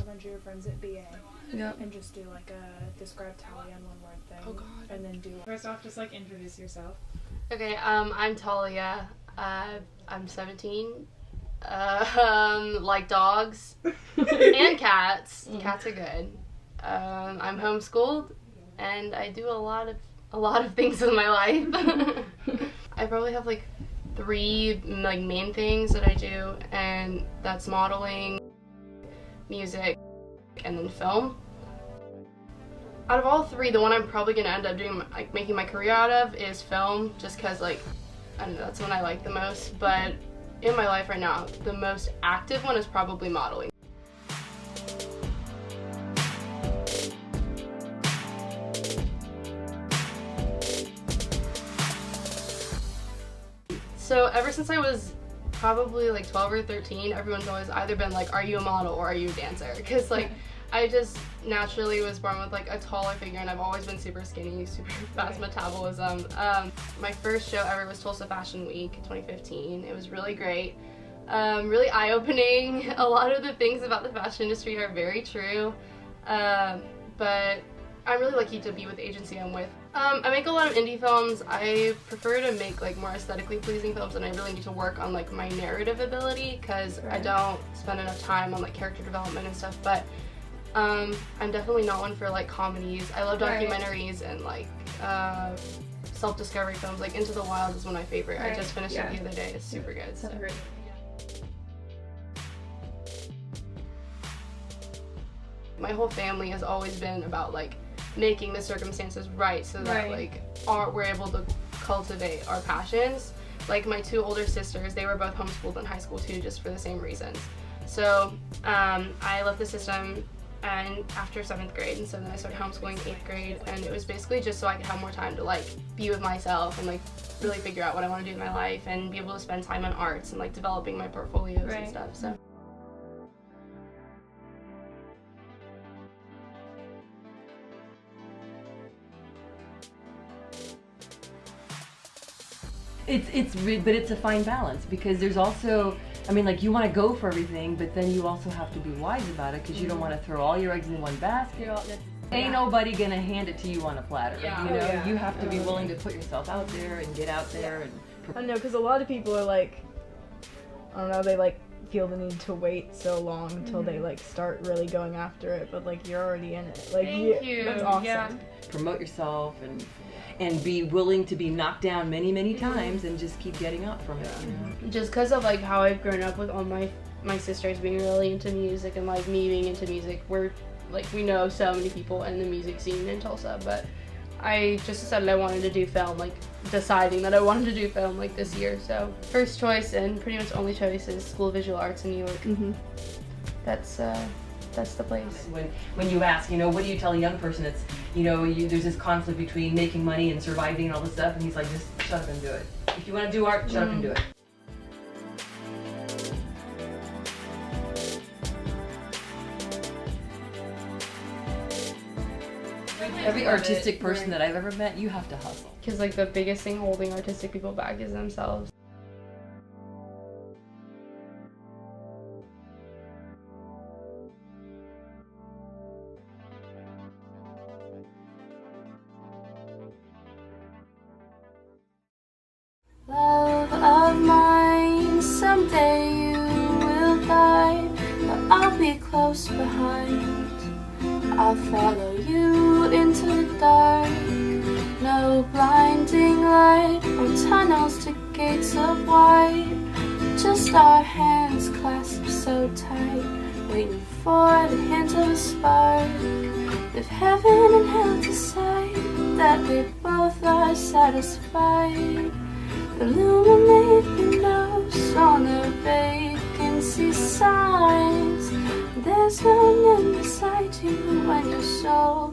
bunch of your friends at BA. Yep. And just do like a describe Tahlia in one word thing. Oh God. And then do first off, just like introduce yourself. Okay, I'm Tahlia. I'm 17. Like dogs and cats. Cats are good. I'm homeschooled, and I do a lot of things in my life. I probably have like 3 like main things that I do, and that's modeling, music, and then film. Out of all 3, the one I'm probably gonna end up doing, like making my career out of, is film, just cause like I don't know, that's one I like the most. But in my life right now, the most active one is probably modeling. So ever since I was probably like 12 or 13, everyone's always either been like, are you a model or are you a dancer? Because like I just naturally was born with like a taller figure, and I've always been super skinny, super fast metabolism. My first show ever was Tulsa Fashion Week 2015. It was really great, really eye-opening. A lot of the things about the fashion industry are very true, but I'm really lucky to be with the agency I'm with. I make a lot of indie films. I prefer to make like more aesthetically pleasing films, and I really need to work on like my narrative ability, because I don't spend enough time on like character development and stuff. But I'm definitely not one for like comedies. I love documentaries and like self-discovery films. Like Into the Wild is one of my favorite. I just finished it the other day. It's super good. So. My whole family has always been about like making the circumstances right so that like we're able to cultivate our passions. Like my 2 older sisters, they were both homeschooled in high school too, just for the same reasons. So I left the system and after 7th grade, and so then I started homeschooling 8th grade, and it was basically just so I could have more time to like be with myself and like really figure out what I want to do in my life and be able to spend time on arts and like developing my portfolios and stuff. So. But it's a fine balance, because there's also, I mean, like, you want to go for everything, but then you also have to be wise about it, because you don't want to throw all your eggs in one basket. Ain't nobody gonna hand it to you on a platter. You know, you have to be willing to put yourself out there and get out there and. I know, because a lot of people are like, I don't know, they like feel the need to wait so long until they like start really going after it, but like you're already in it. Like, Thank you. That's awesome. Yeah. Promote yourself and be willing to be knocked down many times and just keep getting up from it. You know? Just because of like how I've grown up with all my sisters being really into music, and like me being into music, we know so many people in the music scene in Tulsa, but I just decided I wanted to do film, like deciding that I wanted to do film like this year. So first choice and pretty much only choice is School of Visual Arts in New York. That's the place. When you ask, you know, what do you tell a young person? It's, you know, there's this conflict between making money and surviving and all this stuff, and he's like, just shut up and do it. If you want to do art, shut up and do it. Every artistic person that I've ever met, you have to hustle. Because like the biggest thing holding artistic people back is themselves. Love of mine, someday you will die, but I'll be close behind. I'll follow you into the dark. No blinding light or tunnels to gates of white. Just our hands clasped so tight, waiting for the hint of a spark. If heaven and hell decide that we both are satisfied, illuminate windows on the vacancy signs. There's no name beside you when your soul